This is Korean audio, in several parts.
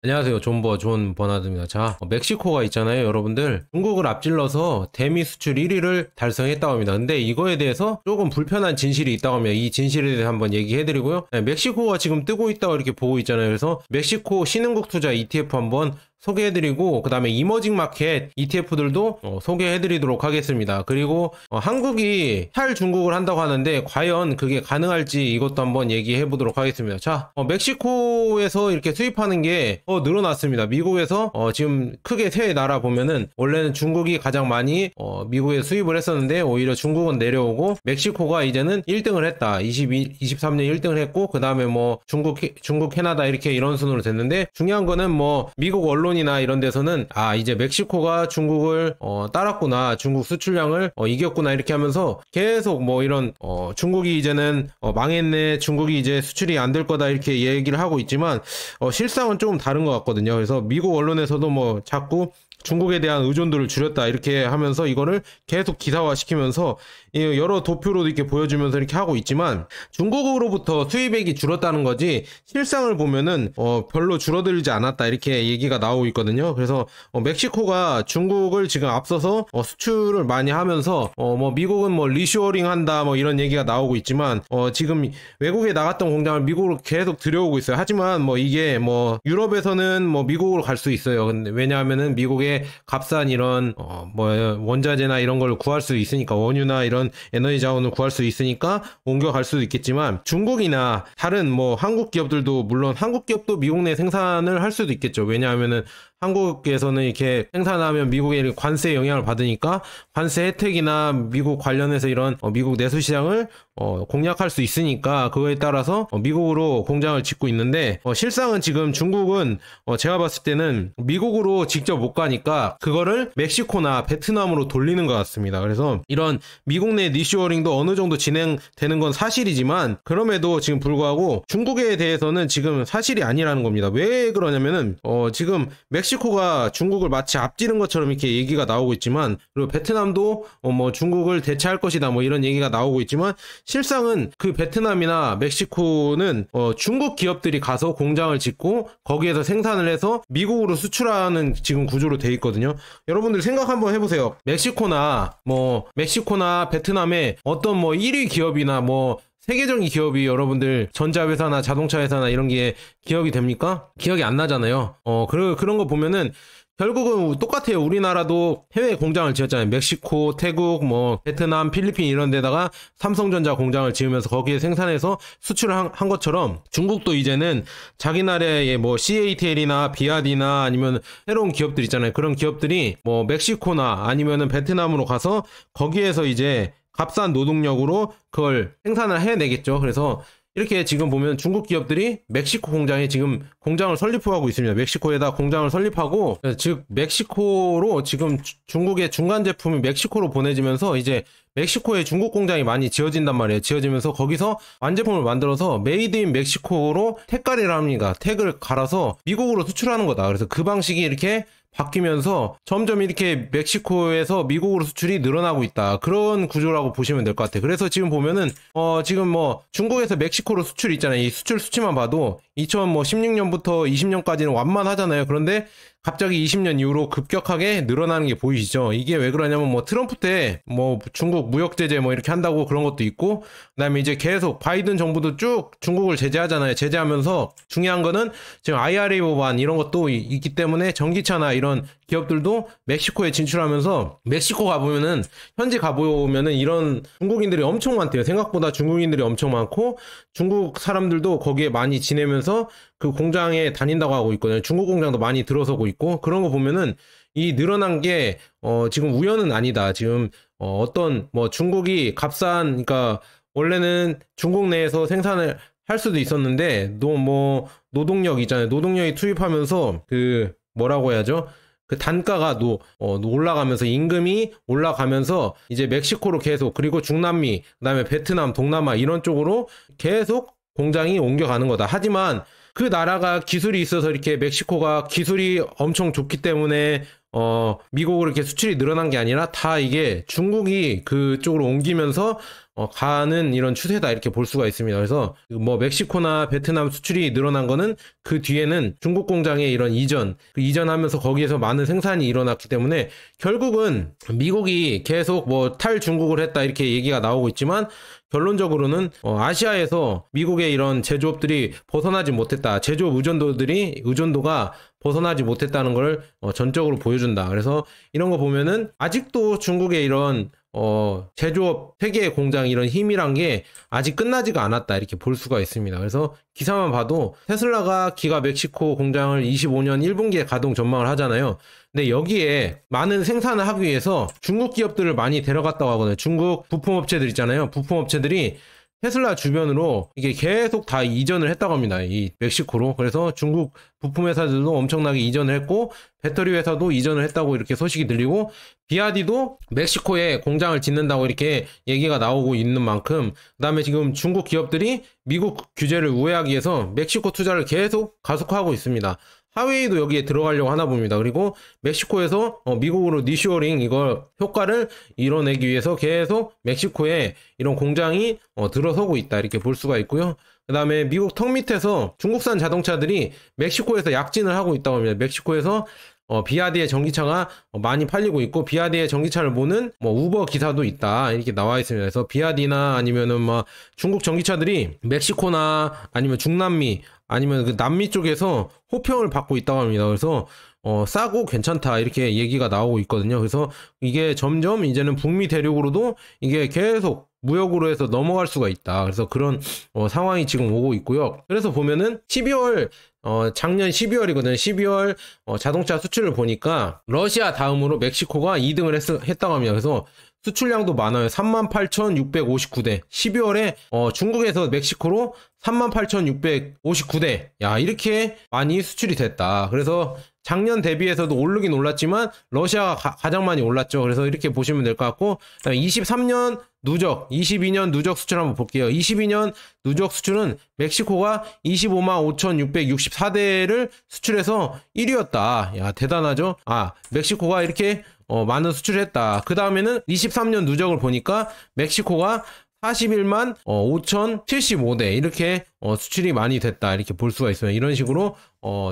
안녕하세요. 존 버나드입니다. 자, 멕시코가 있잖아요, 여러분들. 중국을 앞질러서 대미 수출 1위를 달성했다고 합니다. 근데 이거에 대해서 조금 불편한 진실이 있다고 합니다. 이 진실에 대해서 한번 얘기해드리고요. 네, 멕시코가 지금 뜨고 있다고 이렇게 보고 있잖아요. 그래서 멕시코 신흥국 투자 ETF 한번 소개해드리고, 그 다음에 이머징 마켓 ETF들도 소개해드리도록 하겠습니다. 그리고 한국이 탈중국을 한다고 하는데 과연 그게 가능할지 이것도 한번 얘기해보도록 하겠습니다. 자, 멕시코에서 이렇게 수입하는 게 늘어났습니다. 미국에서 지금 크게 세 나라 보면은 원래는 중국이 가장 많이 미국에 수입을 했었는데 오히려 중국은 내려오고 멕시코가 이제는 1등을 했다. 23년 1등을 했고 그 다음에 뭐 중국, 캐나다 이렇게 이런 순으로 됐는데 중요한 거는 뭐 미국 언론이나 이런 데서는 이제 멕시코가 중국을 따랐구나, 중국 수출량을 이겼구나 이렇게 하면서 계속 뭐 이런 중국이 이제는 망했네, 중국이 이제 수출이 안 될 거다 이렇게 얘기를 하고 있지만 실상은 조금 다른 것 같거든요. 그래서 미국 언론에서도 뭐 자꾸 중국에 대한 의존도를 줄였다 이렇게 하면서 이거를 계속 기사화 시키면서 여러 도표로 이렇게 보여주면서 이렇게 하고 있지만 중국으로부터 수입액이 줄었다는 거지 실상을 보면은 별로 줄어들지 않았다 이렇게 얘기가 나오고 있거든요. 그래서 멕시코가 중국을 지금 앞서서 수출을 많이 하면서 뭐 미국은 뭐 리쇼어링 한다 뭐 이런 얘기가 나오고 있지만 지금 외국에 나갔던 공장을 미국으로 계속 들여오고 있어요. 하지만 뭐 이게 뭐 유럽에서는 뭐 미국으로 갈 수 있어요. 근데 왜냐하면은 미국의 값싼 이런 뭐 원자재나 이런 걸 구할 수 있으니까, 원유나 이런 에너지 자원을 구할 수 있으니까 옮겨갈 수도 있겠지만 중국이나 다른 뭐 한국 기업들도, 물론 한국 기업도 미국 내 생산을 할 수도 있겠죠. 왜냐하면은 한국에서는 이렇게 생산하면 미국의 관세 영향을 받으니까 관세 혜택이나 미국 관련해서 이런 미국 내수 시장을 공략할 수 있으니까 그거에 따라서 미국으로 공장을 짓고 있는데 실상은 지금 중국은 제가 봤을 때는 미국으로 직접 못 가니까 그거를 멕시코나 베트남으로 돌리는 것 같습니다. 그래서 이런 미국 내 리쇼어링도 어느 정도 진행되는 건 사실이지만 그럼에도 지금 불구하고 중국에 대해서는 지금 사실이 아니라는 겁니다. 왜 그러냐면은 지금 멕시코가 중국을 마치 앞지른 것처럼 이렇게 얘기가 나오고 있지만, 그리고 베트남도 뭐 중국을 대체할 것이다 뭐 이런 얘기가 나오고 있지만 실상은 그 베트남이나 멕시코는 중국 기업들이 가서 공장을 짓고 거기에서 생산을 해서 미국으로 수출하는 지금 구조로 돼 있거든요. 여러분들 생각 한번 해보세요. 멕시코나 베트남에 어떤 뭐 1위 기업이나 뭐 세계적인 기업이 여러분들 전자회사나 자동차 회사나 이런 게 기억이 됩니까? 기억이 안 나잖아요. 그런 거 보면은 결국은 똑같아요. 우리나라도 해외 공장을 지었잖아요. 멕시코, 태국, 뭐 베트남, 필리핀 이런 데다가 삼성전자 공장을 지으면서 거기에 생산해서 수출을 한 것처럼 중국도 이제는 자기 나라의 뭐 CATL이나 비아디나 아니면 새로운 기업들 있잖아요. 그런 기업들이 뭐 멕시코나 아니면은 베트남으로 가서 거기에서 이제 값싼 노동력으로 그걸 생산을 해내겠죠. 그래서 이렇게 지금 보면 중국 기업들이 멕시코 공장에 지금 공장을 설립하고 있습니다. 멕시코에다 공장을 설립하고, 즉 멕시코로 지금 중국의 중간 제품이 멕시코로 보내지면서 이제 멕시코에 중국 공장이 많이 지어진단 말이에요. 지어지면서 거기서 완제품을 만들어서 메이드 인 멕시코로 택가리를 합니다. 택을 갈아서 미국으로 수출하는 거다. 그래서 그 방식이 이렇게 바뀌면서 점점 이렇게 멕시코에서 미국으로 수출이 늘어나고 있다. 그런 구조라고 보시면 될 것 같아요. 그래서 지금 보면은 지금 뭐 중국에서 멕시코로 수출 있잖아요. 이 수출 수치만 봐도 2016년부터 20년까지는 완만하잖아요. 그런데 갑자기 20년 이후로 급격하게 늘어나는 게 보이시죠? 이게 왜 그러냐면 뭐 트럼프 때 뭐 중국 무역 제재 뭐 이렇게 한다고 그런 것도 있고, 그다음에 이제 계속 바이든 정부도 쭉 중국을 제재하잖아요. 제재하면서 중요한 거는 지금 IRA 법안 이런 것도 있기 때문에 전기차나 이런 기업들도 멕시코에 진출하면서, 멕시코 가보면은 현지 가보면은 이런 중국인들이 엄청 많대요. 생각보다 중국인들이 엄청 많고 중국 사람들도 거기에 많이 지내면서 그 공장에 다닌다고 하고 있거든요. 중국 공장도 많이 들어서고 있고, 그런 거 보면은 이 늘어난 게 지금 우연은 아니다. 지금 어떤 뭐 중국이 값싼, 그러니까 원래는 중국 내에서 생산을 할 수도 있었는데 뭐 노동력 있잖아요. 노동력이 투입하면서 그 뭐라고 해야죠? 그 단가가 올라가면서 임금이 올라가면서 이제 멕시코로 계속, 그리고 중남미, 그다음에 베트남, 동남아 이런 쪽으로 계속 공장이 옮겨가는 거다. 하지만 그 나라가 기술이 있어서 이렇게 멕시코가 기술이 엄청 좋기 때문에 미국으로 이렇게 수출이 늘어난 게 아니라 다 이게 중국이 그쪽으로 옮기면서 가는 이런 추세다 이렇게 볼 수가 있습니다. 그래서 뭐 멕시코나 베트남 수출이 늘어난 거는 그 뒤에는 중국 공장의 이런 이전하면서 거기에서 많은 생산이 일어났기 때문에 결국은 미국이 계속 뭐 탈중국을 했다 이렇게 얘기가 나오고 있지만 결론적으로는 아시아에서 미국의 이런 제조업들이 벗어나지 못했다. 제조업 의존도가 벗어나지 못했다는 걸 전적으로 보여준다. 그래서 이런 거 보면은 아직도 중국의 이런 제조업 세계의 공장 이런 힘이란 게 아직 끝나지가 않았다 이렇게 볼 수가 있습니다. 그래서 기사만 봐도 테슬라가 기가 멕시코 공장을 25년 1분기에 가동 전망을 하잖아요. 근데 여기에 많은 생산을 하기 위해서 중국 기업들을 많이 데려갔다고 하거든요. 중국 부품업체들 있잖아요. 부품업체들이 테슬라 주변으로 이게 계속 다 이전을 했다고 합니다. 이 멕시코로. 그래서 중국 부품 회사들도 엄청나게 이전을 했고 배터리 회사도 이전을 했다고 이렇게 소식이 들리고 비아디도 멕시코에 공장을 짓는다고 이렇게 얘기가 나오고 있는 만큼 그다음에 지금 중국 기업들이 미국 규제를 우회하기 위해서 멕시코 투자를 계속 가속화하고 있습니다. 하웨이도 여기에 들어가려고 하나 봅니다. 그리고 멕시코에서 미국으로 니쇼링 이걸 효과를 이뤄내기 위해서 계속 멕시코에 이런 공장이 들어서고 있다 이렇게 볼 수가 있고요. 그 다음에 미국 턱 밑에서 중국산 자동차들이 멕시코에서 약진을 하고 있다고 합니다. 멕시코에서 비아디의 전기차가 많이 팔리고 있고 비아디의 전기차를 모는 뭐 우버 기사도 있다 이렇게 나와 있습니다. 그래서 비아디나 아니면은 뭐 중국 전기차들이 멕시코나 아니면 중남미 아니면 그 남미 쪽에서 호평을 받고 있다고 합니다. 그래서 싸고 괜찮다 이렇게 얘기가 나오고 있거든요. 그래서 이게 점점 이제는 북미 대륙으로도 이게 계속 무역으로 해서 넘어갈 수가 있다. 그래서 그런 상황이 지금 오고 있고요. 그래서 보면은 12월 작년 12월이거든요. 12월 자동차 수출을 보니까 러시아 다음으로 멕시코가 2등을 했다고 합니다. 그래서 수출량도 많아요. 38,659대. 12월에 중국에서 멕시코로 38,659대. 야, 이렇게 많이 수출이 됐다. 그래서 작년 대비해서도 오르긴 올랐지만 러시아가 가장 많이 올랐죠. 그래서 이렇게 보시면 될 것 같고 23년 누적, 22년 누적 수출 한번 볼게요. 22년 누적 수출은 멕시코가 25만 5,664대를 수출해서 1위였다. 야, 대단하죠? 멕시코가 이렇게 많은 수출을 했다. 그 다음에는 23년 누적을 보니까 멕시코가 41만 5,075대 이렇게 수출이 많이 됐다 이렇게 볼 수가 있어요. 이런 식으로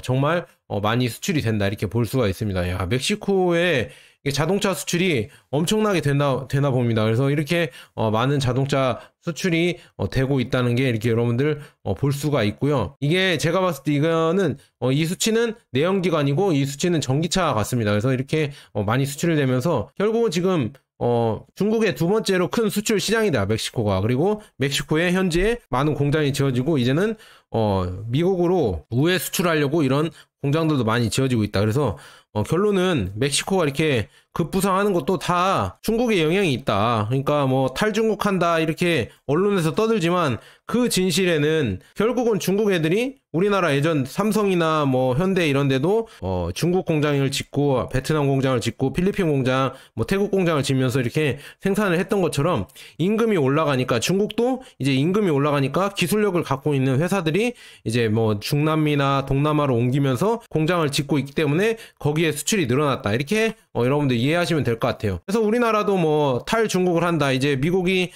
정말 많이 수출이 된다 이렇게 볼 수가 있습니다. 야, 멕시코에 자동차 수출이 엄청나게 되나 봅니다. 그래서 이렇게 많은 자동차 수출이 되고 있다는 게 이렇게 여러분들 볼 수가 있고요. 이게 제가 봤을 때 이거는 이 수치는 내연기관이고 이 수치는 전기차 같습니다. 그래서 이렇게 많이 수출이 되면서 결국은 지금 중국의 두 번째로 큰 수출 시장이다 멕시코가. 그리고 멕시코에 현재 많은 공장이 지어지고 이제는 미국으로 우회 수출하려고 이런 공장들도 많이 지어지고 있다. 그래서 결론은 멕시코가 이렇게 급부상하는 것도 다 중국의 영향이 있다. 그러니까 뭐 탈중국한다 이렇게 언론에서 떠들지만 그 진실에는 결국은 중국 애들이 우리나라 예전 삼성이나 뭐 현대 이런 데도 중국 공장을 짓고 베트남 공장을 짓고 필리핀 공장 뭐 태국 공장을 짓면서 이렇게 생산을 했던 것처럼 임금이 올라가니까 중국도 이제 임금이 올라가니까 기술력을 갖고 있는 회사들이 이제 뭐 중남미나 동남아로 옮기면서 공장을 짓고 있기 때문에 거기에 수출이 늘어났다. 이렇게 여러분들 이해하시면 될 것 같아요. 그래서 우리나라도 뭐 탈중국을 한다. 이제 미국이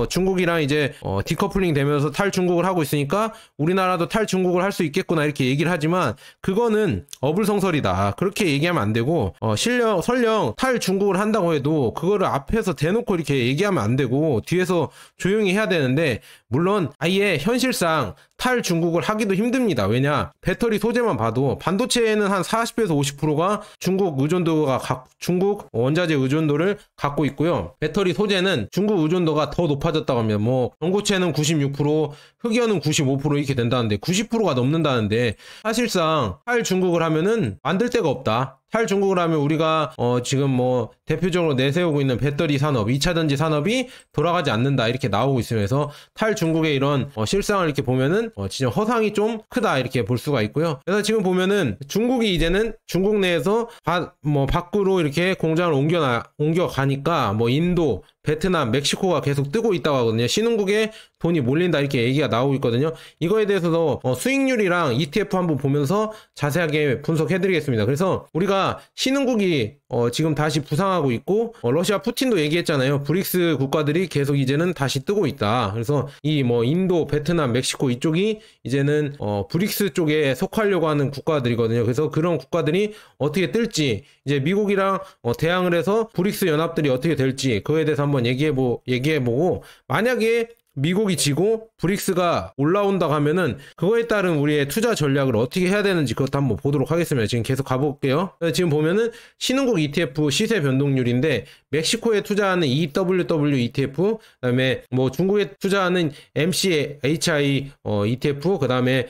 중국이랑 이제 디커플링 되면서 탈중국을 하고 있으니까 우리나라도 탈중국을 할 수 있겠구나 이렇게 얘기를 하지만 그거는 어불성설이다. 그렇게 얘기하면 안 되고 설령 탈중국을 한다고 해도 그거를 앞에서 대놓고 이렇게 얘기하면 안 되고 뒤에서 조용히 해야 되는데 물론 아예 현실상 탈중국을 하기도 힘듭니다. 왜냐? 배터리 소재만 봐도 반도체에는 한 40에서 50%가 중국 중국 원자재 의존도를 갖고 있고요. 배터리 소재는 중국 의존도가 더 높아졌다고 합니다. 뭐 전고체는 96%, 흑연은 95% 이렇게 된다는데 90%가 넘는다는데 사실상 탈중국을 하면은 만들 데가 없다. 탈중국을 하면 우리가 지금 뭐 대표적으로 내세우고 있는 배터리 산업, 2차전지 산업이 돌아가지 않는다 이렇게 나오고 있으면서 탈중국의 이런 실상을 이렇게 보면은 진짜 허상이 좀 크다 이렇게 볼 수가 있고요. 그래서 지금 보면은 중국이 이제는 중국 내에서 밖으로 이렇게 공장을 옮겨가니까 뭐 인도, 베트남, 멕시코가 계속 뜨고 있다고 하거든요. 신흥국에 돈이 몰린다 이렇게 얘기가 나오고 있거든요. 이거에 대해서도 수익률이랑 ETF 한번 보면서 자세하게 분석해 드리겠습니다. 그래서 우리가 신흥국이 지금 다시 성장하고 있고 러시아 푸틴도 얘기했잖아요. 브릭스 국가들이 계속 이제는 다시 뜨고 있다. 그래서 이 뭐 인도, 베트남, 멕시코 이쪽이 이제는 브릭스 쪽에 속하려고 하는 국가들이거든요. 그래서 그런 국가들이 어떻게 뜰지 이제 미국이랑 대항을 해서 브릭스 연합들이 어떻게 될지 그거에 대해서 한번 얘기해보고 만약에 미국이 지고 브릭스가 올라온다고 하면은 그거에 따른 우리의 투자 전략을 어떻게 해야 되는지 그것도 한번 보도록 하겠습니다. 지금 계속 가볼게요. 지금 보면은 신흥국 ETF 시세 변동률인데 멕시코에 투자하는 EWW ETF, 그다음에 뭐 중국에 투자하는 MCHI ETF, 그다음에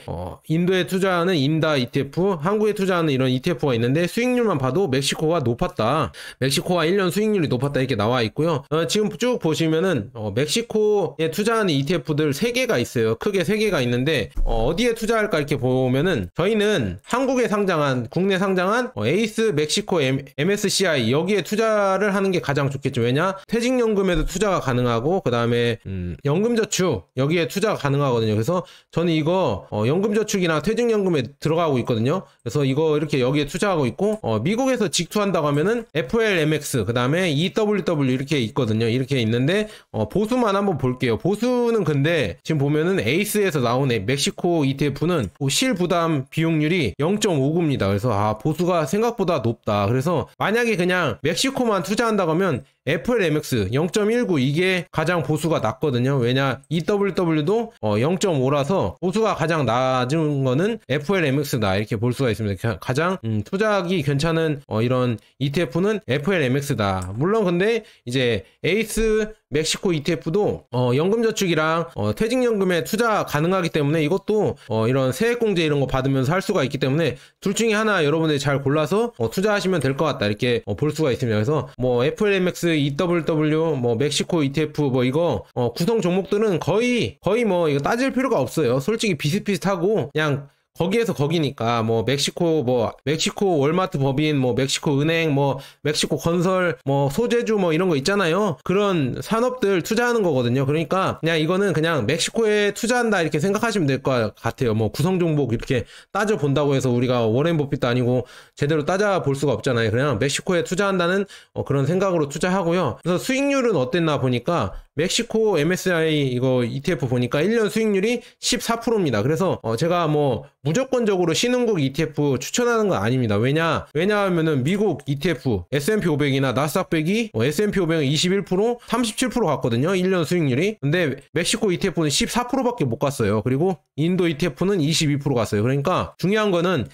인도에 투자하는 인다 ETF, 한국에 투자하는 이런 ETF가 있는데 수익률만 봐도 멕시코가 높았다. 멕시코가 1년 수익률이 높았다 이렇게 나와 있고요. 지금 쭉 보시면은 멕시코에 투자하는 ETF들 3개가 있어요. 크게 3개가 있는데 어디에 투자할까 이렇게 보면은 저희는 한국에 상장한 국내 상장한 에이스 멕시코 MSCI 여기에 투자를 하는 게 가장 좋겠죠. 왜냐? 퇴직연금에도 투자가 가능하고 그 다음에 연금저축 여기에 투자가 가능하거든요. 그래서 저는 이거 연금저축이나 퇴직연금에 들어가고 있거든요. 그래서 이거 이렇게 여기에 투자하고 있고 미국에서 직투한다고 하면은 FLMX 그 다음에 EWW 이렇게 있거든요. 이렇게 있는데 보수만 한번 볼게요. 보수는 근데 지금 보면은 에이스에서 나온 멕시코 ETF는 실부담 비용률이 0.59입니다. 그래서 보수가 생각보다 높다. 그래서 만약에 그냥 멕시코만 투자한다고 하면 FLMX 0.19 이게 가장 보수가 낮거든요. 왜냐 EWW도 0.5라서 보수가 가장 낮은 거는 FLMX다 이렇게 볼 수가 있습니다. 가장 투자하기 괜찮은 이런 ETF는 FLMX다. 물론 근데 이제 에이스 멕시코 ETF도 연금저축이랑 퇴직연금에 투자 가능하기 때문에 이것도 이런 세액공제 이런 거 받으면서 할 수가 있기 때문에 둘 중에 하나 여러분들이 잘 골라서 투자하시면 될 것 같다 이렇게 볼 수가 있습니다. 그래서 뭐 FLMX, EWW, 뭐 멕시코 ETF 뭐 이거 구성 종목들은 거의 뭐 이거 따질 필요가 없어요. 솔직히 비슷비슷하고 그냥 거기에서 거기니까 뭐 멕시코 월마트 법인 뭐 멕시코 은행 뭐 멕시코 건설 뭐 소재주 뭐 이런 거 있잖아요. 그런 산업들 투자하는 거거든요. 그러니까 그냥 이거는 그냥 멕시코에 투자한다 이렇게 생각하시면 될 것 같아요. 뭐 구성 종목 이렇게 따져 본다고 해서 우리가 워렌 버핏도 아니고 제대로 따져 볼 수가 없잖아요. 그냥 멕시코에 투자한다는 그런 생각으로 투자하고요. 그래서 수익률은 어땠나 보니까 멕시코 MSCI 이거 ETF 보니까 1년 수익률이 14%입니다. 그래서 제가 뭐 무조건적으로 신흥국 ETF 추천하는 건 아닙니다. 왜냐하면은 미국 ETF S&P 500이나 나스닥 100이 S&P 500은 21%, 37% 갔거든요. 1년 수익률이. 근데 멕시코 ETF는 14%밖에 못 갔어요. 그리고 인도 ETF는 22% 갔어요. 그러니까 중요한 거는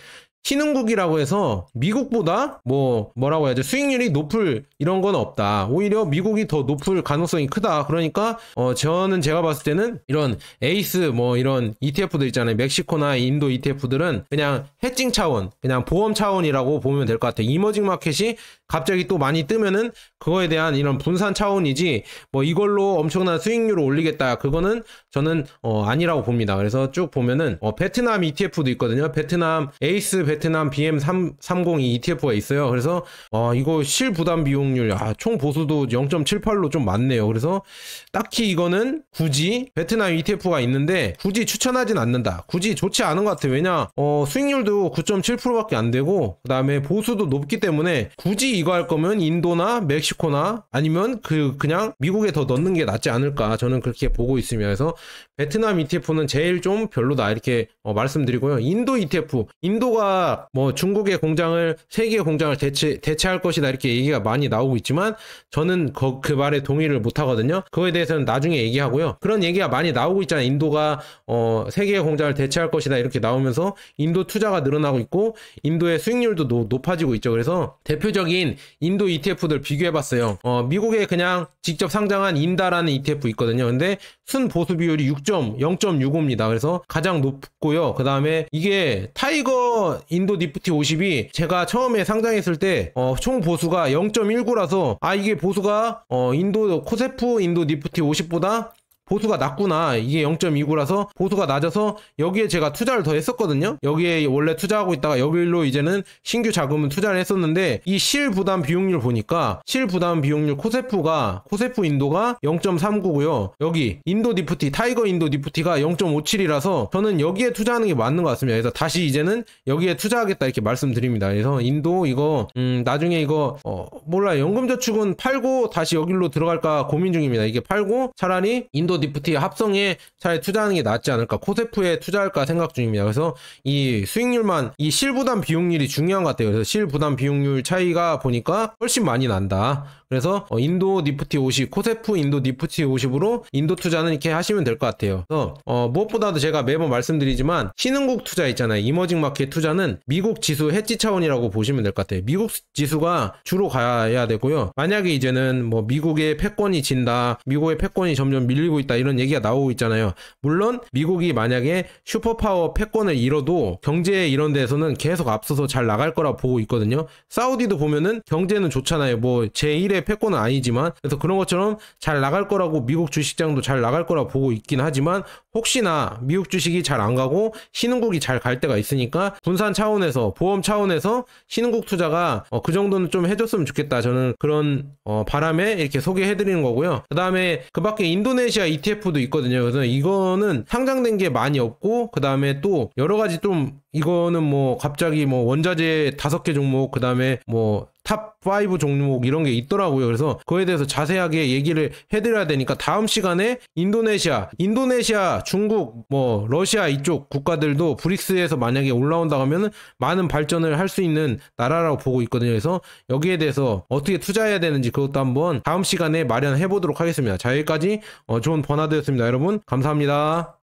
신흥국이라고 해서 미국보다 뭐라고 해야죠? 수익률이 높을 이런 건 없다. 오히려 미국이 더 높을 가능성이 크다. 그러니까 제가 봤을 때는 이런 에이스 뭐 이런 ETF들 있잖아요. 멕시코나 인도 ETF들은 그냥 해칭 차원, 그냥 보험 차원이라고 보면 될 것 같아요. 이머징 마켓이 갑자기 또 많이 뜨면은 그거에 대한 이런 분산 차원이지 뭐 이걸로 엄청난 수익률을 올리겠다. 그거는 저는 아니라고 봅니다. 그래서 쭉 보면은 베트남 ETF도 있거든요. 에이스 베트남 BM330 ETF가 있어요. 그래서 이거 실부담 비용률 총 보수도 0.78로 좀 많네요. 그래서 딱히 이거는 굳이 베트남 ETF가 있는데 굳이 추천하진 않는다. 굳이 좋지 않은 것 같아요. 왜냐 수익률도 9.7%밖에 안 되고 그 다음에 보수도 높기 때문에 굳이 이거 할 거면 인도나 멕시코나 아니면 그냥 미국에 더 넣는 게 낫지 않을까 저는 그렇게 보고 있습니다. 그래서 베트남 ETF는 제일 좀 별로다 이렇게 말씀드리고요. 인도 ETF 인도가 뭐 중국의 공장을 세계의 공장을 대체할 것이다 이렇게 얘기가 많이 나오고 있지만 저는 그 말에 동의를 못 하거든요. 그거에 대해서는 나중에 얘기하고요. 그런 얘기가 많이 나오고 있잖아요. 인도가 세계의 공장을 대체할 것이다 이렇게 나오면서 인도 투자가 늘어나고 있고 인도의 수익률도 높아지고 있죠. 그래서 대표적인 인도 ETF들 비교해봤어요. 미국에 그냥 직접 상장한 인다라는 ETF 있거든요. 근데 순보수 비율이 0.65입니다. 그래서 가장 높고요. 그 다음에 이게 타이거 인도 니프티 50이 제가 처음에 상장했을 때 총 보수가 0.19라서 이게 보수가 인도 코세프 인도 니프티 50보다 보수가 낮구나. 이게 0.29라서 보수가 낮아서 여기에 제가 투자를 더 했었거든요. 여기에 원래 투자하고 있다가 여기로 이제는 신규 자금을 투자를 했었는데 이 실부담 비용률 보니까 실부담 비용률 코세프 인도가 0.39고요. 여기 인도 니프티 타이거 인도 니프티가 0.57이라서 저는 여기에 투자하는 게 맞는 것 같습니다. 그래서 다시 이제는 여기에 투자하겠다 이렇게 말씀드립니다. 그래서 인도 이거 나중에 이거 몰라 연금저축은 팔고 다시 여기로 들어갈까 고민 중입니다. 이게 팔고 차라리 인도 니프티 합성에 차라리 투자하는 게 낫지 않을까, 코세프에 투자할까 생각 중입니다. 그래서 이 수익률만 이 실부담 비용률이 중요한 것 같아요. 그래서 실부담 비용률 차이가 보니까 훨씬 많이 난다. 그래서 인도 니프티 50, 코세프 인도 니프티 50으로 인도 투자는 이렇게 하시면 될 것 같아요. 그래서 무엇보다도 제가 매번 말씀드리지만 신흥국 투자 있잖아요. 이머징 마켓 투자는 미국 지수 해지 차원이라고 보시면 될 것 같아요. 미국 지수가 주로 가야 되고요. 만약에 이제는 뭐 미국의 패권이 진다, 미국의 패권이 점점 밀리고 있다 이런 얘기가 나오고 있잖아요. 물론 미국이 만약에 슈퍼파워 패권을 잃어도 경제 이런 데에서는 계속 앞서서 잘 나갈 거라 보고 있거든요. 사우디도 보면은 경제는 좋잖아요. 뭐 제1의 패권은 아니지만, 그래서 그런 것처럼 잘 나갈 거라고 미국 주식장도 잘 나갈 거라 보고 있긴 하지만 혹시나 미국 주식이 잘 안 가고 신흥국이 잘 갈 때가 있으니까 분산 차원에서 보험 차원에서 신흥국 투자가 그 정도는 좀 해줬으면 좋겠다. 저는 그런 바람에 이렇게 소개해드리는 거고요. 그 다음에 그 밖에 인도네시아 ETF도 있거든요. 그래서 이거는 상장된 게 많이 없고 그 다음에 또 여러 가지 좀 이거는 뭐 갑자기 뭐 원자재 5개 종목 그 다음에 뭐 탑5 종목 이런 게 있더라고요. 그래서 그거에 대해서 자세하게 얘기를 해드려야 되니까 다음 시간에 인도네시아, 중국, 뭐 러시아 이쪽 국가들도 브릭스에서 만약에 올라온다고 하면은 많은 발전을 할 수 있는 나라라고 보고 있거든요. 그래서 여기에 대해서 어떻게 투자해야 되는지 그것도 한번 다음 시간에 마련해 보도록 하겠습니다. 자, 여기까지 좋은 버나드였습니다. 여러분 감사합니다.